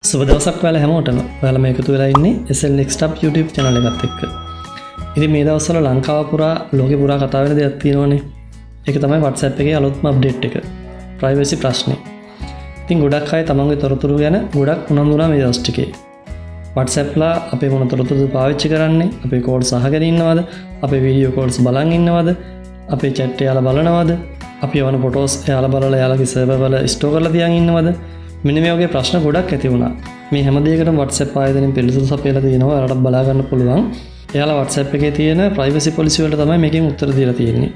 සුබ දවසක් ඔයාලා හැමෝටම. ඔයාලා මේ එකතු වෙලා ඉන්නේ SL Next Up YouTube channel එකත් එක්ක. ඉතින් මේ දවස්වල ලංකාව පුරා ලෝකෙ පුරා කතා වෙන දෙයක් තියෙනවනේ. ඒක තමයි WhatsApp එකේ අලුත්ම අප්ඩේට් එක. privacy ප්‍රශ්නේ. ඉතින් ගොඩක් අය තමන්ගේ තොරතුරු ගැන ගොඩක් උනන්දු වුණා මේ දවස් ටිකේ. WhatsApp ලා අපේ මොන තොරතුරුද පාවිච්චි කරන්නේ? අපේ calls අහගෙන ඉන්නවද? අපේ video calls බලන් ඉන්නවද? අපේ chat එයාලා බලනවද? අපි යවන photos එයාලා බලලා එයාලගේ server වල store කරලා තියන් ඉන්නවද? මෙන්න මේ වගේ ප්‍රශ්න ගොඩක් ඇති වුණා. මේ හැම දෙයකටම WhatsApp ආයතනයෙන් පිළිතුරු සපයලා තියෙනවා. ඔයාලට බලා ගන්න පුළුවන්. එයාලා WhatsApp එකේ තියෙන privacy policy වලට තමයි මේකෙන් උත්තර දීලා තියෙන්නේ.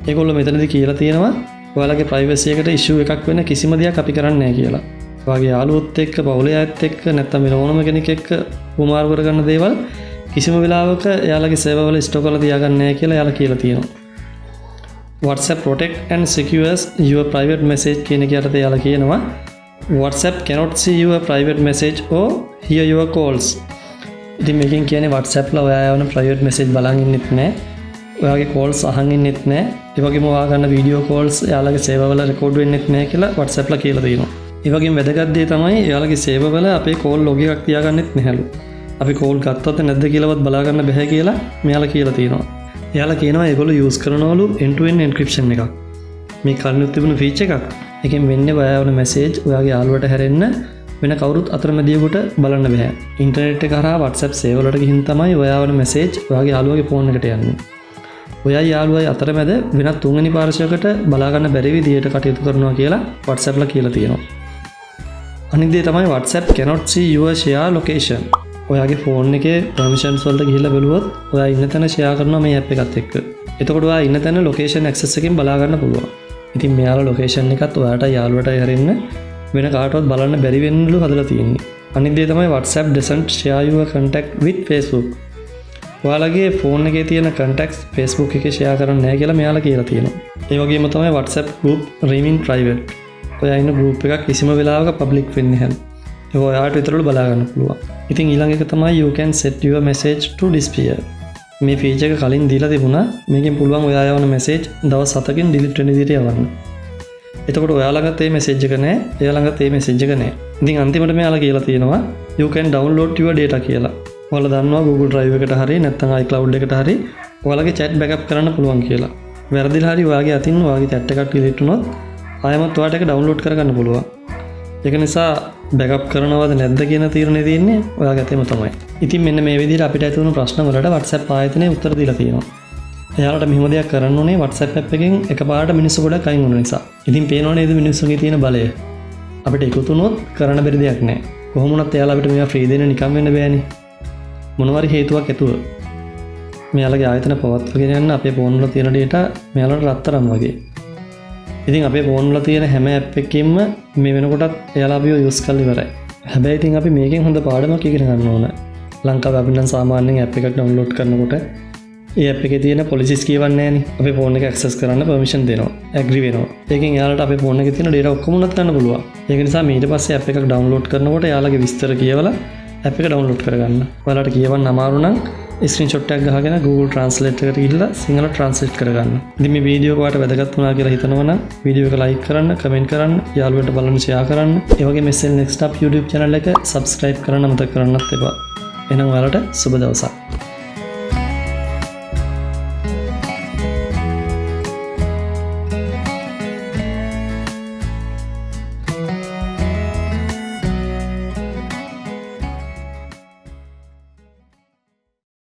ඒගොල්ලෝ මෙතනදී කියලා තියෙනවා ඔයාලගේ privacy එකට issue එකක් වෙන කිසිම දෙයක් අපි කරන්නේ නැහැ කියලා. ඔයාගේ යාළුවොත් එක්ක, පවුලේ අයත් එක්ක නැත්නම් වෙන ඕනම කෙනෙක් එක්ක කුමාරු කරගන්න දේවල් කිසිම වෙලාවක එයාලගේ server වල store කරලා තියාගන්නේ නැහැ කියලා එයාලා කියලා තියෙනවා. WhatsApp protect and secures your private message කියන එක යටතේ එයාලා කියනවා WhatsApp cannot see your private message or hear your calls. ඉතින් මේකෙන් කියන්නේ WhatsApp ලා ඔයා යවන private message බලන් ඉන්නෙත් නැහැ. ඔයාගේ calls අහන් ඉන්නෙත් නැහැ. ඒ වගේම ඔයා ගන්න video calls එයාලගේ server වල record වෙන්නෙත් නැහැ කියලා WhatsApp ලා කියලා තියෙනවා. ඒ වගේම වැදගත් දේ තමයි එයාලගේ server වල අපේ call log එකක් තියාගන්නෙත් නැහැලු. අපි call ගත්තොත් නැද්ද කියලාවත් බලා ගන්න බැහැ කියලා මෙයාලා කියලා තියෙනවා. එයාලා කියනවා ඒගොල්ලෝ use කරනවලු end-to-end encryption එකක්. මේ කලිනුත් තිබුණු feature එකක්. එකෙන් වෙන්නේ ඔයා යවන message ඔයාගේ යාළුවට හැරෙන්න වෙන කවුරුත් අතරමැදියෙකුට බලන්න බෑ. ඉන්ටර්නෙට් එක කරා WhatsApp server වලට ගිහින් තමයි ඔයා යවන message ඔයාගේ යාළුවගේ phone එකට යන්නේ. ඔයා යාළුවයි අතරමැද වෙනත් තුන්වෙනි පාර්ශ්වයකට බලා ගන්න බැරි විදියට කටයුතු කරනවා කියලා WhatsApp ලා කියලා තියෙනවා. අනිත් දේ තමයි WhatsApp cannot see your share location. ඔයාගේ ෆෝන් එකේ permissions වලට ගිහිල්ලා බලුවොත් ඔයා ඉන්න තැන share කරනවා මේ app එකත් එක්ක. එතකොට ඔයා ඉන්න තැන location access එකෙන් බලා ගන්න පුළුවන්. ඉතින් මෙයාලා location එකත් ඔයාට යාළුවට හැරෙන්න වෙන කාටවත් බලන්න බැරි වෙන්නලු හදලා තියෙන්නේ. අනිත් දේ තමයි WhatsApp doesn't share your contact with Facebook. ඔයාලගේ ෆෝන් එකේ තියෙන contacts Facebook එකේ share කරන්නේ නැහැ කියලා මෙයාලා කියලා තියෙනවා. ඒ වගේම තමයි WhatsApp group remain private. ඔයා ඉන්න group එකක් කිසිම වෙලාවක public වෙන්නේ නැහැ. ඒක ඔයාට විතරලු බලා ගන්න පුළුවන්. ඉතින් ඊළඟ එක තමයි you can set your message to disappear. මේ feature එක කලින් දීලා තිබුණා. මේකෙන් පුළුවන් ඔයා යවන message දවස් 7කින් delete වෙන විදිහට යවන්න. එතකොට ඔයා ළඟත් මේ message එක නැහැ. එයා ළඟත් මේ message එක නැහැ. ඉතින් අන්තිමට මෙයාලා කියලා තියෙනවා you can download your data කියලා. ඔයාලා දන්නවා Google Drive එකට හරි නැත්නම් iCloud එකට හරි ඔයාලගේ chat backup කරන්න පුළුවන් කියලා. වැරදිලා හරි ඔයාගේ අතින් ඔයාගේ chat එකක් delete වුණොත් ආයෙමත් ඔයාට ඒක download කරගන්න පුළුවන්. ඒක නිසා බැකප් කරනවද නැද්ද කියන තීරණය තියෙන්නේ ඔයාගේ අතේම තමයි. ඉතින් මෙන්න මේ විදිහට අපිට ඇති වුණු ප්‍රශ්න වලට WhatsApp ආයතනයේ උත්තර දීලා තියෙනවා. එයාලට මෙහෙම දෙයක් කරන්න ඕනේ WhatsApp app එකෙන් එකපාරට මිනිස්සු ගොඩක් අයින් වුණ නිසා. ඉතින් පේනව නේද මිනිස්සුන්ගේ තියෙන බලය. අපිට එකතු වුණොත් කරන්න බැරි දෙයක් නැහැ. කොහොම වුණත් එයාලා අපිට මේවා ෆ්‍රී දෙන්න නිකම් වෙන්න බෑනේ. මොනවාරි හේතුවක් ඇතුව. මෙයාලගේ ආයතන පවත්වාගෙන යන්න අපේ ෆෝන් වල තියෙන data මෙයාලට රත්තරන් වගේ. ඉතින් අපේ ෆෝන් වල තියෙන හැම ඇප් එකකින්ම මේ වෙනකොටත් එයාලා අපිව යූස් කරලා ඉවරයි. හැබැයි ඉතින් අපි මේකෙන් හොඳ පාඩමක් ඉගෙන ගන්න ඕන. ලංකාවේ අපි නම් සාමාන්‍යයෙන් ඇප් එකක් ඩවුන්ලෝඩ් කරනකොට ඒ ඇප් එකේ තියෙන policies කියවන්නේ නැහනේ. අපේ ෆෝන් එක access කරන්න permission දෙනවා. agree වෙනවා. ඒකෙන් එයාලට අපේ ෆෝන් එකේ තියෙන data ඔක්කොම උනත් ගන්න පුළුවන්. ඒක නිසා ඊට පස්සේ ඇප් එකක් ඩවුන්ලෝඩ් කරනකොට එයාලගේ විස්තර කියවලා ඇප් එක ඩවුන්ලෝඩ් කරගන්න. ඔයාලට කියවන්න අමාරු නම් ස්ක්‍රීන්ෂොට් එකක් ගහගෙන Google Translate එකට ගිහිල්ලා සිංහල translate කරගන්න. ඉතින් මේ වීඩියෝ එක ඔයාලට වැදගත් වුණා කියලා හිතනවා නම් වීඩියෝ එක like කරන්න, comment කරන්න, යාළුවන්ට බලන්න share කරන්න. ඒ වගේම SL Next Up YouTube channel එක subscribe කරන්න අමතක කරන්නත් එපා. එහෙනම් ඔයාලට සුබ දවසක්.